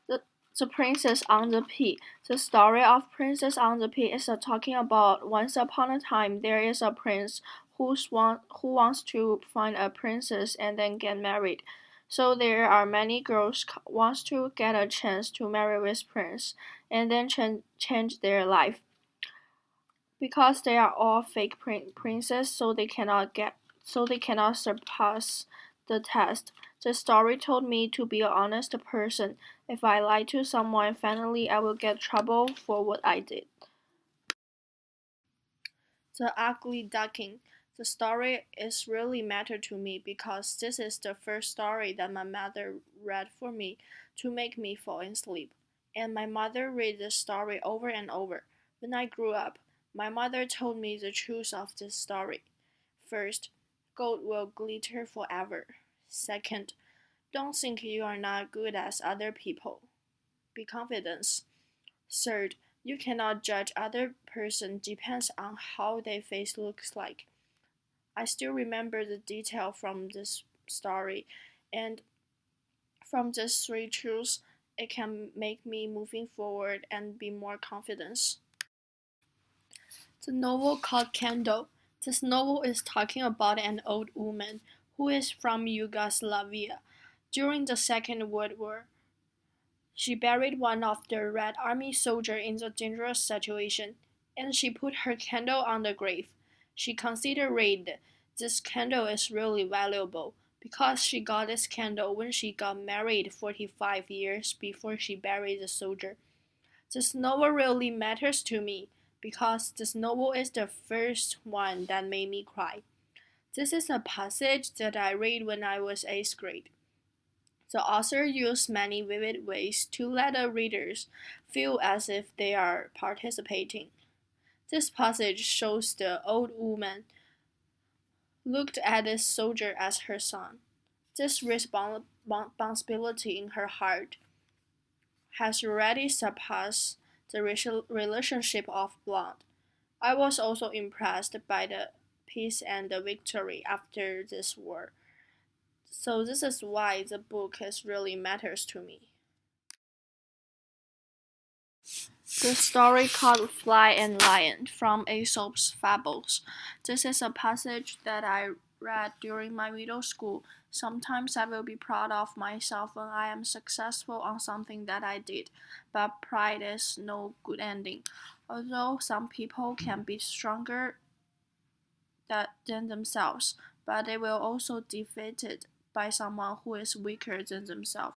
The, the Princess on the Pea. The story of Princess on the Pea is talking about once upon a time there is a prince who wants to find a princess and then get married. So there are many girls wants to get a chance to marry with prince and then change their life. Because they are all fake princes, so they cannot surpass the test. The story told me to be an honest person. If I lie to someone, finally I will get trouble for what I did. The Ugly Duckling. The story is really matter to me because this is the first story that my mother read for me to make me fall asleep. And my mother read the story over and over. When I grew up, my mother told me the truth of this story. First, gold will glitter forever. Second, don't think you are not good as other people. Be confident. Third, you cannot judge other person depends on how their face looks like. I still remember the detail from this story, and from these three truths, it can make me moving forward and be more confident. The novel called Candle. This novel is talking about an old woman who is from Yugoslavia. During the Second World War, she buried one of the Red Army soldiers in a dangerous situation, and she put her candle on the grave. She considered this candle is really valuable because she got this candle when she got married 45 years before she buried the soldier. This novel really matters to me because this novel is the first one that made me cry. This is a passage that I read when I was 8th grade. The author used many vivid ways to let the readers feel as if they are participating. This passage shows the old woman looked at this soldier as her son. This responsibility in her heart has already surpassed the relationship of blood. I was also impressed by the peace and the victory after this war. So this is why the book is really matters to me. The story called Fly and Lion from Aesop's Fables. This is a passage that I read during my middle school. Sometimes I will be proud of myself when I am successful on something that I did, but pride is no good ending. Although some people can be stronger than themselves, but they will also defeated by someone who is weaker than themselves.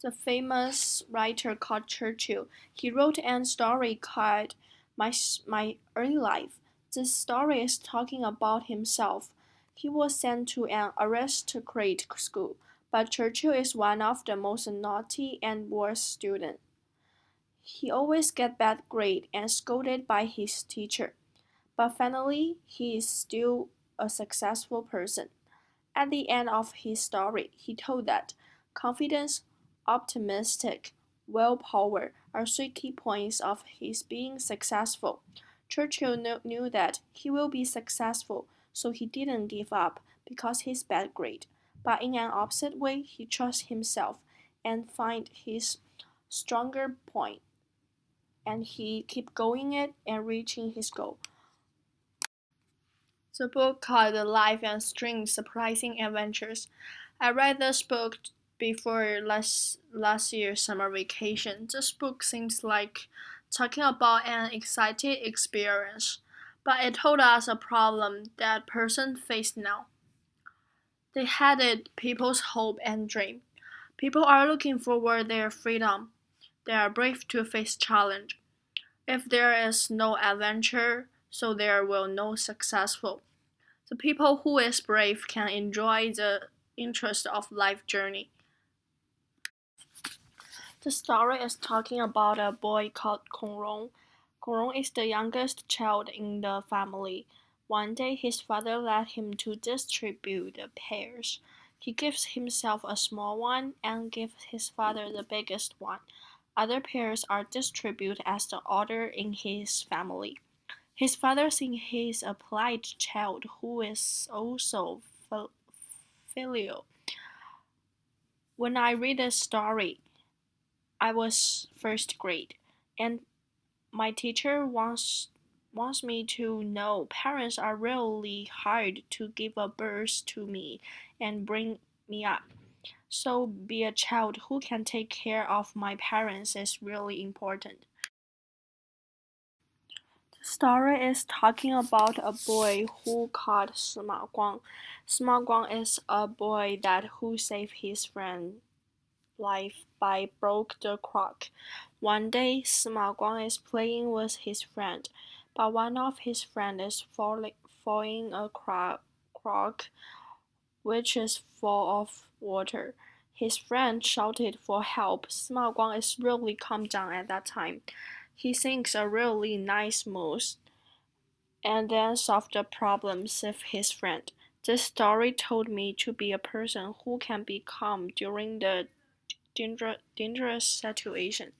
The famous writer called Churchill. He wrote a story called My Early Life. This story is talking about himself. He was sent to an aristocratic school, but Churchill is one of the most naughty and worst students. He always get bad grade and scolded by his teacher. But finally, he is still a successful person. At the end of his story, he told that confidence, optimistic, willpower are three key points of his being successful. Churchill knew that he will be successful, so he didn't give up because his bad grade. But in an opposite way, he trusts himself and find his stronger point, and he keep going it and reaching his goal. The book called The Life and Strange Surprising Adventures. I read this book before last year's summer vacation. This book seems like talking about an exciting experience, but it told us a problem that person faced now. They had it people's hope and dream. People are looking forward their freedom. They are brave to face challenge. If there is no adventure, so there will no successful. The people who is brave can enjoy the interest of life journey. The story is talking about a boy called Kongrong. Kongrong is the youngest child in the family. One day his father led him to distribute the pears. He gives himself a small one and gives his father the biggest one. Other pears are distributed as the order in his family. His father thinks he is a polite child who is also filial. When I read the story, I was first grade, and my teacher wants me to know parents are really hard to give a birth to me and bring me up. So be a child who can take care of my parents is really important. The story is talking about a boy who called Sima Guang. Sima Guang is a boy that who saved his friend life by broke the clock. One day, Sima Guang is playing with his friend, but one of his friend is falling a clock which is full of water. His friend shouted for help. Sima Guang is really calm down at that time. He thinks a really nice move and then solve the problem with his friend. This story told me to be a person who can be calm during the dangerous situation.